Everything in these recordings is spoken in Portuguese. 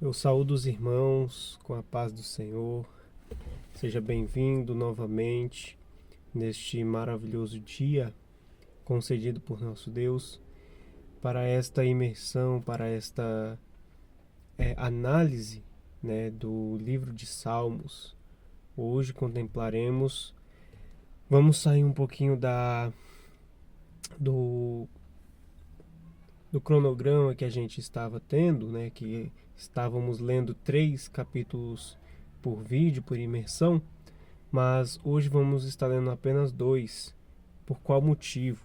Eu saúdo os irmãos com a paz do Senhor. Seja bem-vindo novamente neste maravilhoso dia concedido por nosso Deus para esta imersão, para esta análise, do livro de Salmos. Hoje contemplaremos, vamos sair um pouquinho do cronograma que a gente estava tendo, que estávamos lendo 3 capítulos por vídeo, por imersão, mas hoje vamos estar lendo apenas 2. Por qual motivo?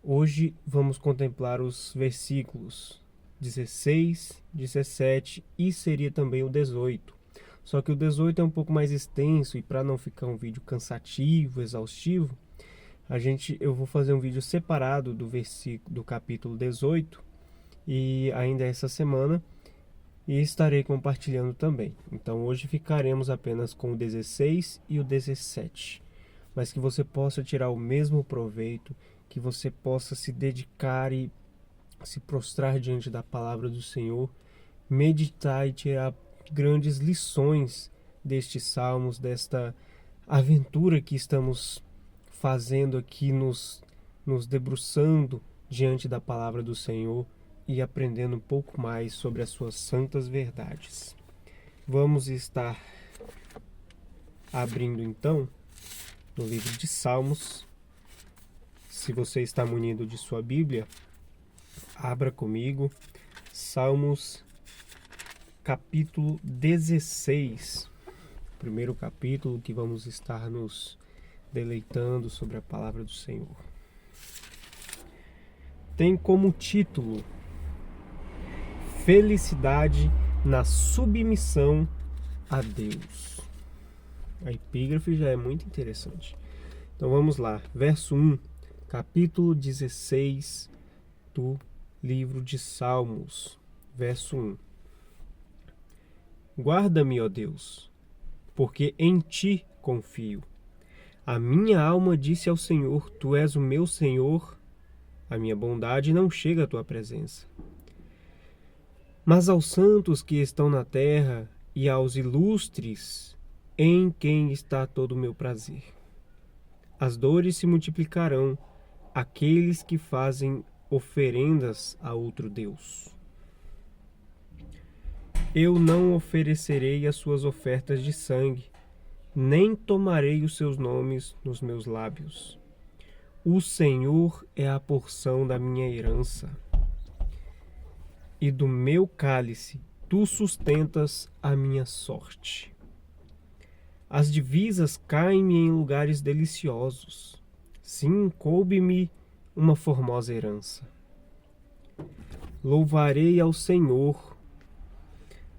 Hoje vamos contemplar os versículos 16, 17 e seria também o 18. Só que o 18 é um pouco mais extenso e para não ficar um vídeo cansativo, exaustivo, eu vou fazer um vídeo separado do capítulo 18 e ainda essa semana e estarei compartilhando também. Então hoje ficaremos apenas com o 16 e o 17, mas que você possa tirar o mesmo proveito, que você possa se dedicar e se prostrar diante da palavra do Senhor, meditar e tirar grandes lições destes salmos, desta aventura que estamos fazendo aqui, nos debruçando diante da palavra do Senhor e aprendendo um pouco mais sobre as suas santas verdades. Vamos estar abrindo então no livro de Salmos. Se você está munido de sua Bíblia, abra comigo Salmos capítulo 16, primeiro capítulo que vamos estar nos deleitando sobre a palavra do Senhor. Tem como título Felicidade na submissão a Deus. A epígrafe já é muito interessante. Então vamos lá, verso 1, capítulo 16 do livro de Salmos, verso 1. Guarda-me, ó Deus, porque em ti confio. A minha alma disse ao Senhor, tu és o meu Senhor, a minha bondade não chega à tua presença. Mas aos santos que estão na terra e aos ilustres, em quem está todo o meu prazer. As dores se multiplicarão, aqueles que fazem oferendas a outro Deus. Eu não oferecerei as suas ofertas de sangue, nem tomarei os seus nomes nos meus lábios. O Senhor é a porção da minha herança, e do meu cálice tu sustentas a minha sorte. As divisas caem-me em lugares deliciosos. Sim, coube-me uma formosa herança. Louvarei ao Senhor,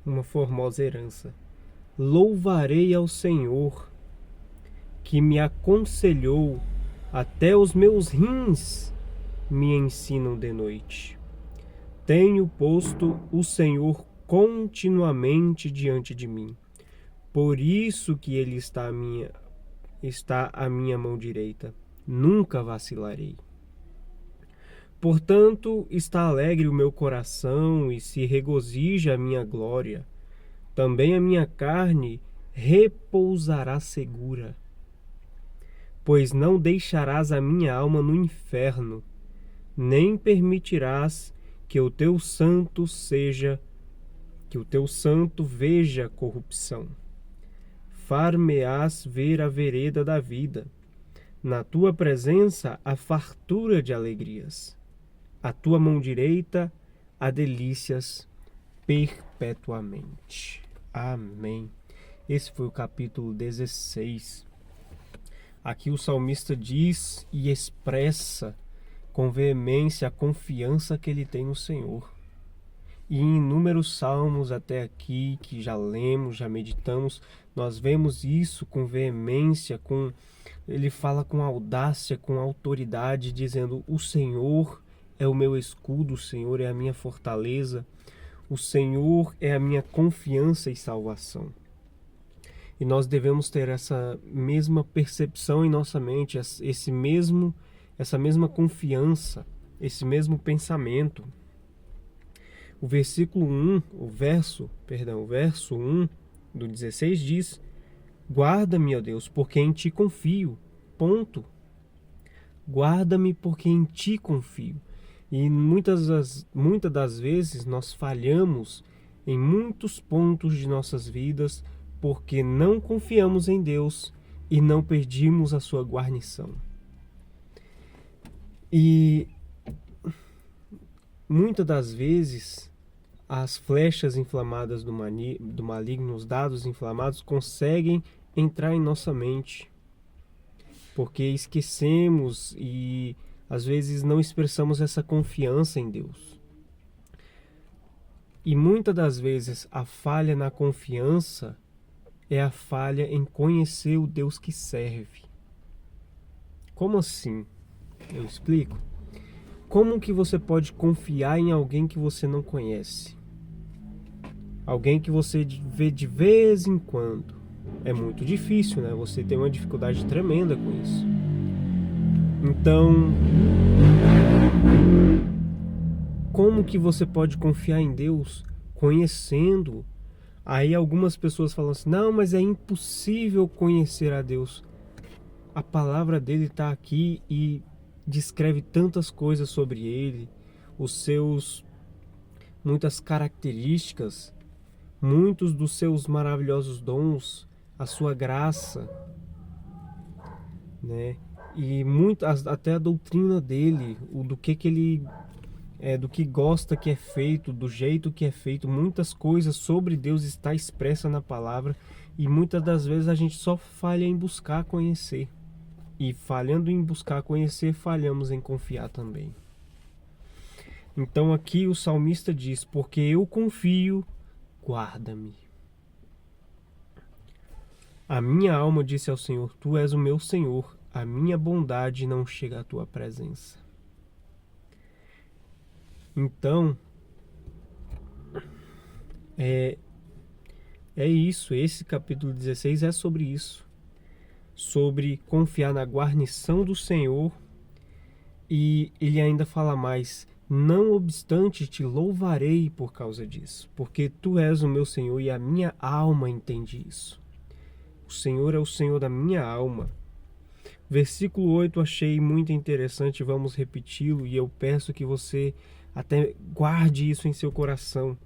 uma formosa herança. Louvarei ao Senhor, que me aconselhou, até os meus rins me ensinam de noite. Tenho posto o Senhor continuamente diante de mim. Por isso que ele está à minha mão direita. Nunca vacilarei. Portanto, está alegre o meu coração e se regozija a minha glória. Também a minha carne repousará segura. Pois não deixarás a minha alma no inferno, nem permitirás que o teu santo veja corrupção. Far-me-ás ver a vereda da vida. Na tua presença há fartura de alegrias. A tua mão direita há delícias perpetuamente. Amém. Esse foi o capítulo 16. Aqui o salmista diz e expressa com veemência a confiança que ele tem no Senhor. E em inúmeros salmos até aqui, que já lemos, já meditamos, nós vemos isso com veemência, ele fala com audácia, com autoridade, dizendo: o Senhor é o meu escudo, o Senhor é a minha fortaleza, o Senhor é a minha confiança e salvação. E nós devemos ter essa mesma percepção em nossa mente, essa mesma confiança, esse mesmo pensamento. O verso 1 do 16 diz: guarda-me, ó Deus, porque em ti confio. Ponto. Guarda-me porque em ti confio. E muitas das vezes nós falhamos em muitos pontos de nossas vidas porque não confiamos em Deus e não pedimos a sua guarnição. E muitas das vezes as flechas inflamadas do maligno, os dados inflamados, conseguem entrar em nossa mente, porque esquecemos e às vezes não expressamos essa confiança em Deus. E muitas das vezes a falha na confiança é a falha em conhecer o Deus que serve. Como assim? Eu explico. Como que você pode confiar em alguém que você não conhece? Alguém que você vê de vez em quando. É muito difícil, né? Você tem uma dificuldade tremenda com isso. Então, como que você pode confiar em Deus conhecendo? Aí algumas pessoas falam assim: não, mas é impossível conhecer a Deus. A palavra dele está aqui e descreve tantas coisas sobre ele, muitas características, muitos dos seus maravilhosos dons, a sua graça, né? E até a doutrina dele, do que ele do que gosta que é feito, do jeito que é feito, muitas coisas sobre Deus está expressa na palavra, e muitas das vezes a gente só falha em buscar conhecer. E falhando em buscar conhecer, falhamos em confiar também. Então aqui o salmista diz: porque eu confio, guarda-me. A minha alma disse ao Senhor: tu és o meu Senhor, a minha bondade não chega à tua presença. Então, é isso, esse capítulo 16 é sobre isso. Sobre confiar na guarnição do Senhor. E ele ainda fala mais: não obstante, te louvarei por causa disso, porque tu és o meu Senhor e a minha alma entende isso. O Senhor é o Senhor da minha alma. Versículo 8 achei muito interessante, vamos repeti-lo, e eu peço que você até guarde isso em seu coração.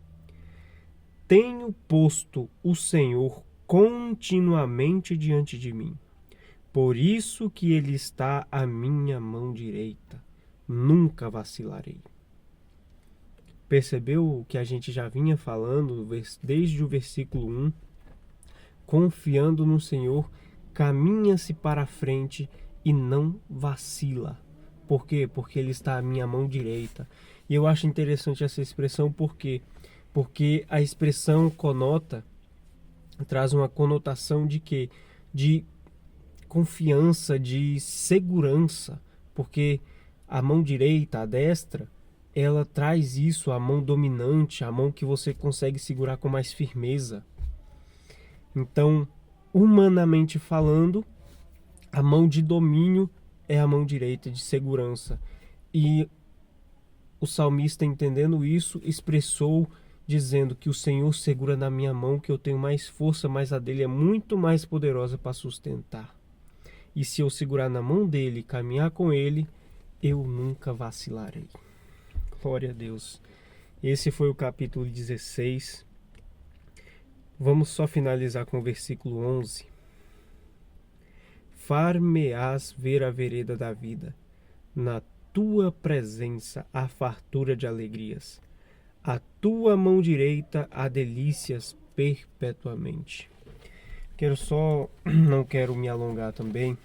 Tenho posto o Senhor continuamente diante de mim. Por isso que ele está à minha mão direita. Nunca vacilarei. Percebeu o que a gente já vinha falando desde o versículo 1? Confiando no Senhor, caminha-se para a frente e não vacila. Por quê? Porque ele está à minha mão direita. E eu acho interessante essa expressão, por quê? Porque a expressão traz uma conotação de quê? De confiança, de segurança, porque a mão direita, a destra, ela traz isso, a mão dominante, a mão que você consegue segurar com mais firmeza. Então, humanamente falando, a mão de domínio é a mão direita, de segurança. E o salmista, entendendo isso, expressou dizendo que o Senhor segura na minha mão, que eu tenho mais força, mas a dele é muito mais poderosa para sustentar. E se eu segurar na mão dele e caminhar com ele, eu nunca vacilarei. Glória a Deus. Esse foi o capítulo 16. Vamos só finalizar com o versículo 11. Far-me-ás ver a vereda da vida. Na tua presença há fartura de alegrias. A tua mão direita há delícias perpetuamente. Não quero me alongar também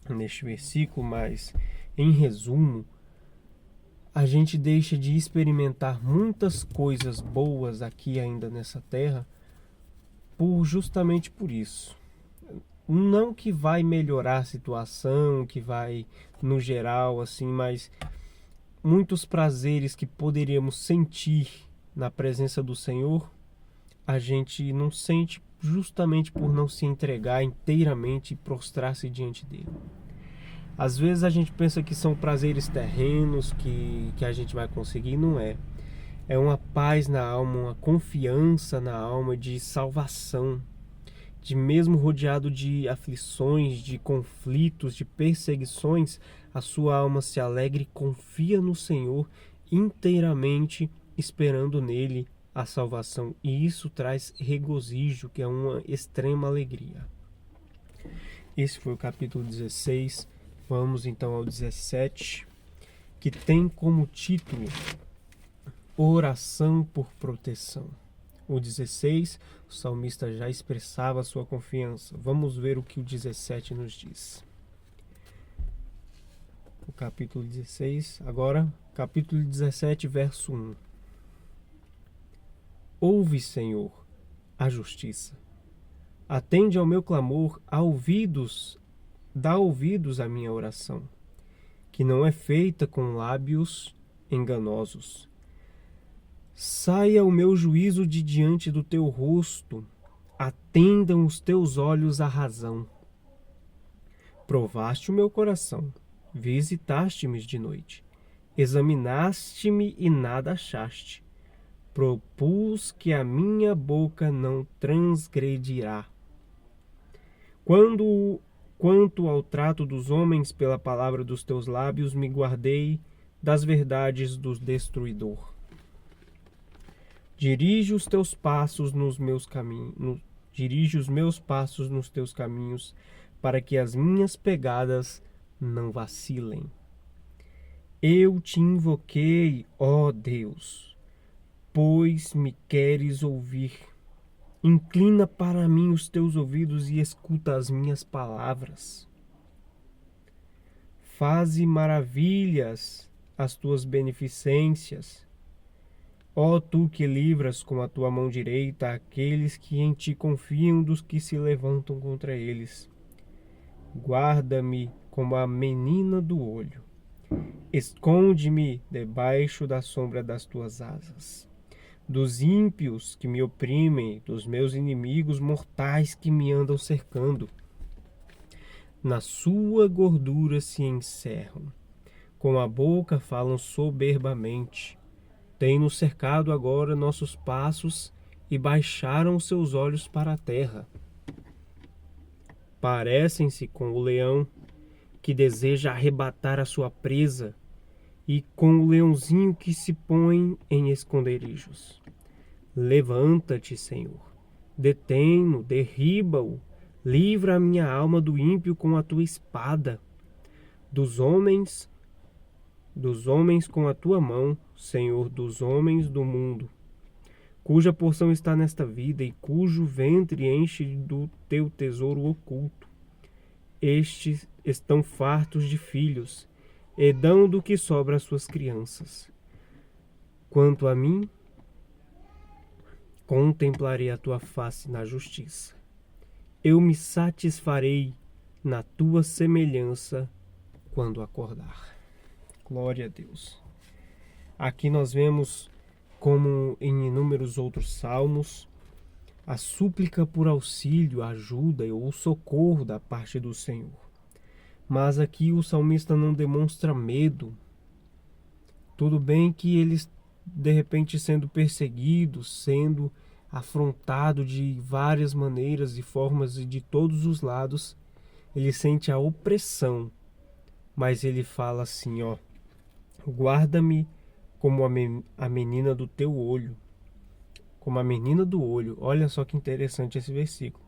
neste versículo, mas em resumo, a gente deixa de experimentar muitas coisas boas aqui ainda nessa terra justamente por isso. Não que vai melhorar a situação, que vai no geral assim, mas muitos prazeres que poderíamos sentir na presença do Senhor, a gente não sente justamente por não se entregar inteiramente e prostrar-se diante dele. Às vezes a gente pensa que são prazeres terrenos que a gente vai conseguir, não é. É uma paz na alma, uma confiança na alma de salvação, de mesmo rodeado de aflições, de conflitos, de perseguições, a sua alma se alegra e confia no Senhor inteiramente, esperando nele a salvação. E isso traz regozijo, que é uma extrema alegria. Esse foi o capítulo 16. Vamos então ao 17, que tem como título Oração por proteção. O 16, o salmista já expressava sua confiança. Vamos ver o que o 17 nos diz. O capítulo 16, agora, capítulo 17, verso 1. Ouve, Senhor, a justiça. Atende ao meu clamor, dá ouvidos à minha oração, que não é feita com lábios enganosos. Saia o meu juízo de diante do teu rosto, atendam os teus olhos à razão. Provaste o meu coração, visitaste-me de noite, examinaste-me e nada achaste. Propus que a minha boca não transgredirá. Quanto ao trato dos homens, pela palavra dos teus lábios me guardei das verdades do destruidor. Dirige os meus passos nos teus caminhos, para que as minhas pegadas não vacilem. Eu te invoquei, ó Deus, pois me queres ouvir. Inclina para mim os teus ouvidos e escuta as minhas palavras. Faze maravilhas as tuas beneficências. Ó tu que livras com a tua mão direita aqueles que em ti confiam dos que se levantam contra eles. Guarda-me como a menina do olho. Esconde-me debaixo da sombra das tuas asas. Dos ímpios que me oprimem, dos meus inimigos mortais que me andam cercando. Na sua gordura se encerram, com a boca falam soberbamente. Têm-nos cercado agora nossos passos e baixaram os seus olhos para a terra. Parecem-se com o leão que deseja arrebatar a sua presa e com o leãozinho que se põe em esconderijos. Levanta-te, Senhor, detém-no, derriba-o, livra a minha alma do ímpio com a tua espada, dos homens com a tua mão, Senhor, dos homens do mundo, cuja porção está nesta vida e cujo ventre enche do teu tesouro oculto. Estes estão fartos de filhos, e dão do que sobra às suas crianças. Quanto a mim, contemplarei a tua face na justiça. Eu me satisfarei na tua semelhança quando acordar. Glória a Deus. Aqui nós vemos, como em inúmeros outros salmos, a súplica por auxílio, ajuda ou socorro da parte do Senhor. Mas aqui o salmista não demonstra medo. Tudo bem que eles, de repente, sendo perseguidos, sendo afrontado de várias maneiras e formas e de todos os lados, ele sente a opressão. Mas ele fala assim, ó: guarda-me como a menina do teu olho. Como a menina do olho. Olha só que interessante esse versículo.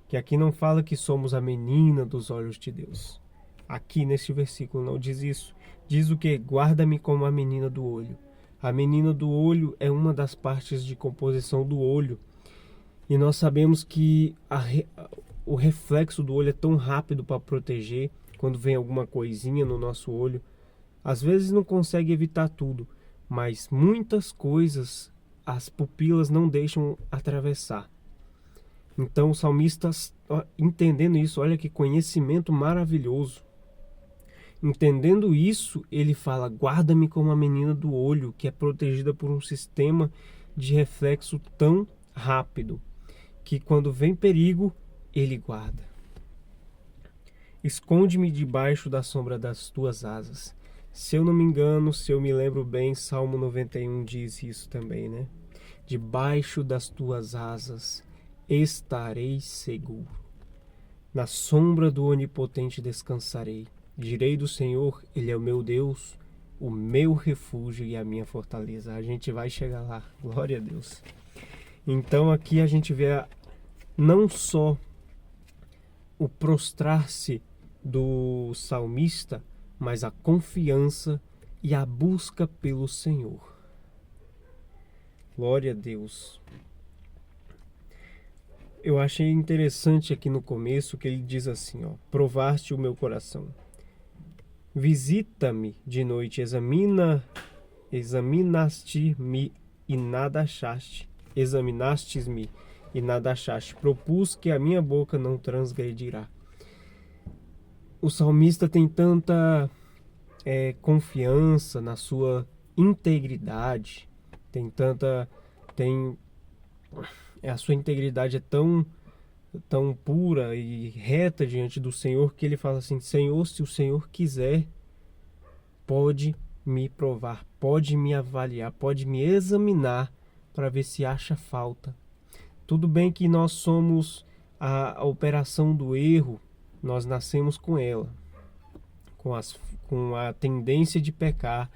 Que aqui não fala que somos a menina dos olhos de Deus. Aqui neste versículo não diz isso. Diz o que? Guarda-me como a menina do olho. A menina do olho é uma das partes de composição do olho. E nós sabemos que o reflexo do olho é tão rápido para proteger. Quando vem alguma coisinha no nosso olho, às vezes não consegue evitar tudo, mas muitas coisas as pupilas não deixam atravessar. Então o salmista, entendendo isso, olha que conhecimento maravilhoso. Entendendo isso, ele fala: guarda-me como a menina do olho, que é protegida por um sistema de reflexo tão rápido, que quando vem perigo, ele guarda. Esconde-me debaixo da sombra das tuas asas. Se eu não me engano, se eu me lembro bem, Salmo 91 diz isso também, né? Debaixo das tuas asas estarei seguro. Na sombra do Onipotente descansarei. Direi do Senhor, Ele é o meu Deus, o meu refúgio e a minha fortaleza. A gente vai chegar lá, glória a Deus. Então aqui a gente vê não só o prostrar-se do salmista, mas a confiança e a busca pelo Senhor. Glória a Deus. Eu achei interessante aqui no começo que ele diz assim, ó: provaste o meu coração. Visita-me de noite, examinaste-me e nada achaste. Examinastes-me e nada achaste. Propus que a minha boca não transgredirá. O salmista tem tanta confiança na sua integridade, a sua integridade é tão pura e reta diante do Senhor que ele fala assim: Senhor, se o Senhor quiser, pode me provar, pode me avaliar, pode me examinar para ver se acha falta. Tudo bem que nós somos a operação do erro, nós nascemos com ela, com a tendência de pecar,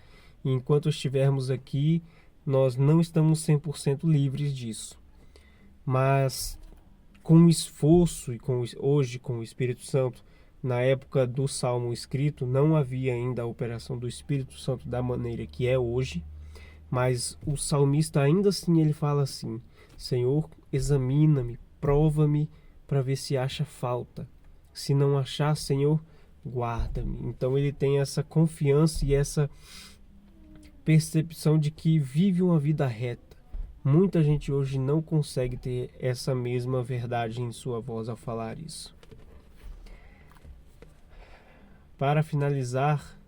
e enquanto estivermos aqui, nós não estamos 100% livres disso. Mas com o esforço e hoje com o Espírito Santo, na época do Salmo escrito, não havia ainda a operação do Espírito Santo da maneira que é hoje, mas o salmista ainda assim ele fala assim: Senhor, examina-me, prova-me para ver se acha falta. Se não achar, Senhor, guarda-me. Então ele tem essa confiança e essa percepção de que vive uma vida reta. Muita gente hoje não consegue ter essa mesma verdade em sua voz ao falar isso. Para finalizar,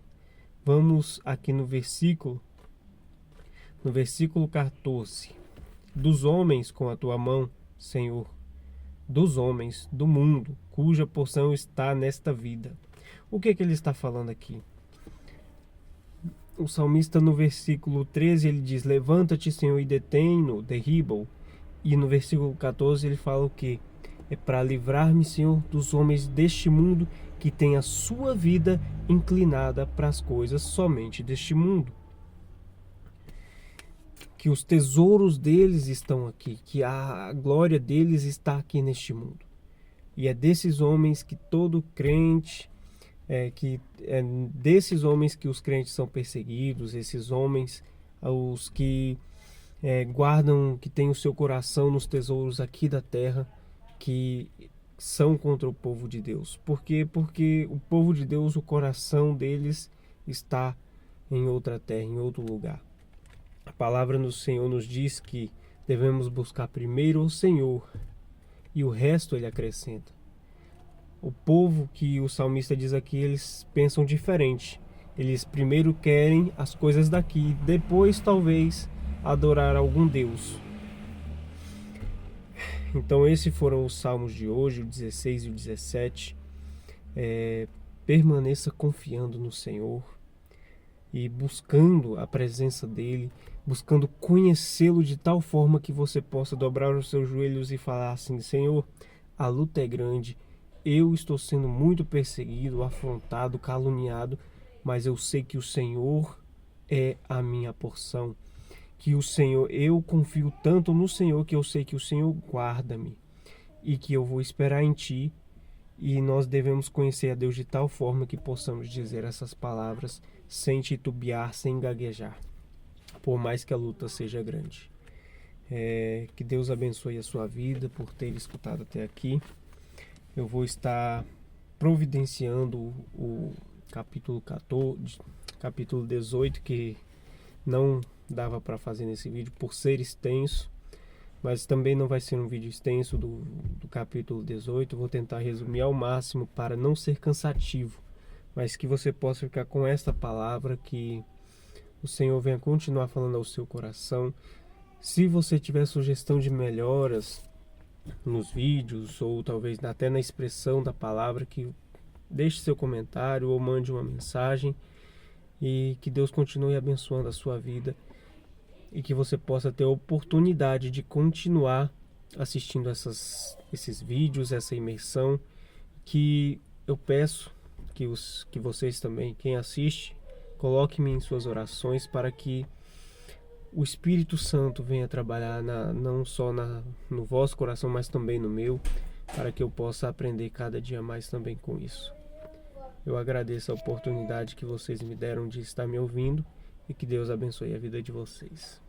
vamos aqui no versículo 14. Dos homens com a tua mão, Senhor, dos homens, do mundo, cuja porção está nesta vida. O que ele está falando aqui? O salmista no versículo 13 ele diz: levanta-te, Senhor, e detém-no, derriba-o. E no versículo 14 ele fala o quê? É para livrar-me, Senhor, dos homens deste mundo que têm a sua vida inclinada para as coisas somente deste mundo. Que os tesouros deles estão aqui, que a glória deles está aqui neste mundo. E é desses homens que todo crente, desses homens que os crentes são perseguidos, esses homens, os que guardam, que têm o seu coração nos tesouros aqui da terra, que são contra o povo de Deus. Por quê? Porque o povo de Deus, o coração deles está em outra terra, em outro lugar. A palavra do Senhor nos diz que devemos buscar primeiro o Senhor e o resto ele acrescenta. O povo que o salmista diz aqui, eles pensam diferente. Eles primeiro querem as coisas daqui, depois talvez adorar algum Deus. Então esses foram os salmos de hoje, o 16 e o 17. Permaneça confiando no Senhor e buscando a presença dele, buscando conhecê-lo de tal forma que você possa dobrar os seus joelhos e falar assim: Senhor, a luta é grande, eu estou sendo muito perseguido, afrontado, caluniado, mas eu sei que o Senhor é a minha porção, que o Senhor, eu confio tanto no Senhor que eu sei que o Senhor guarda-me e que eu vou esperar em Ti. E nós devemos conhecer a Deus de tal forma que possamos dizer essas palavras sem titubear, sem gaguejar, por mais que a luta seja grande. Que Deus abençoe a sua vida por ter escutado até aqui. Eu vou estar providenciando o capítulo 14, capítulo 18, que não dava para fazer nesse vídeo por ser extenso, mas também não vai ser um vídeo extenso do capítulo 18. Vou tentar resumir ao máximo para não ser cansativo, mas que você possa ficar com esta palavra, que o Senhor venha continuar falando ao seu coração. Se você tiver sugestão de melhoras nos vídeos, ou talvez até na expressão da palavra, que deixe seu comentário ou mande uma mensagem. e que Deus continue abençoando a sua vida e que você possa ter a oportunidade de continuar assistindo esses vídeos, essa imersão, que eu peço que vocês também, quem assiste, coloquem-me em suas orações para que o Espírito Santo venha trabalhar não só no vosso coração, mas também no meu, para que eu possa aprender cada dia mais também com isso. Eu agradeço a oportunidade que vocês me deram de estar me ouvindo e que Deus abençoe a vida de vocês.